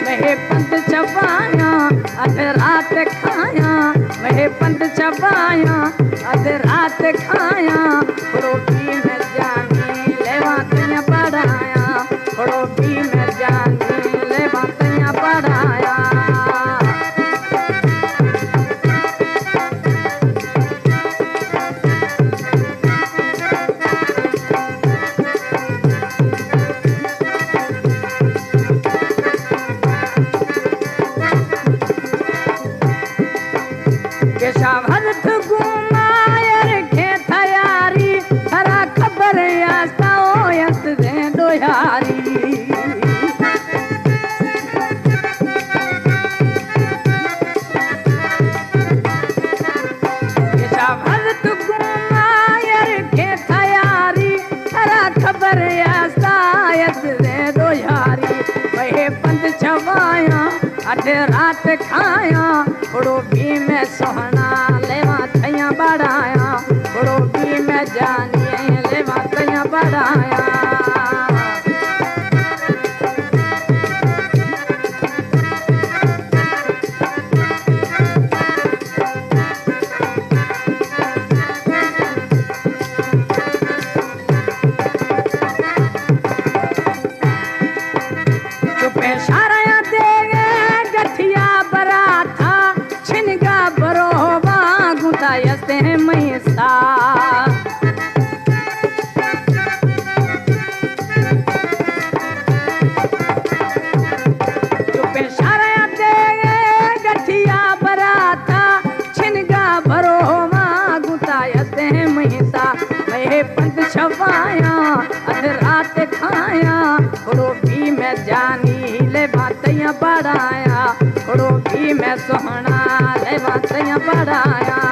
मैं पंत चबाया अध रात खाया, मैं पंत चबाया अध रात खाया, खड़ोपी में जानी लेवा तैया बढ़ाया, खड़ोपी में जानी लेवा तैया बढ़ाया। भरत घुमायर के तैयारी हरा खबर आस्ता ओयस दे दोयारी। भरत घुमायर के तैयारी हरा खबर आस्ता ओयस दे दोयारी। वही पंत छवाया अठ रात खाया, खड़ोपी में सोहना लेवा तैया बढ़ाया, खड़ोपी में जानिए लेवा तैया बढ़ाया। चुपे सारा देगे गठिया बरा था, छिनगा बरोबा गुता यस्ते मैसा। चुपे सारा देगे गठिया बरा था, छिनगा बरोबा गुता यस्ते मैसा। मैं पंत छवाया अध रात खाया, खड़ोपी में जानी ले बातैया बढ़ाया, खड़ोपी में सोहना ले बातैया बढ़ाया।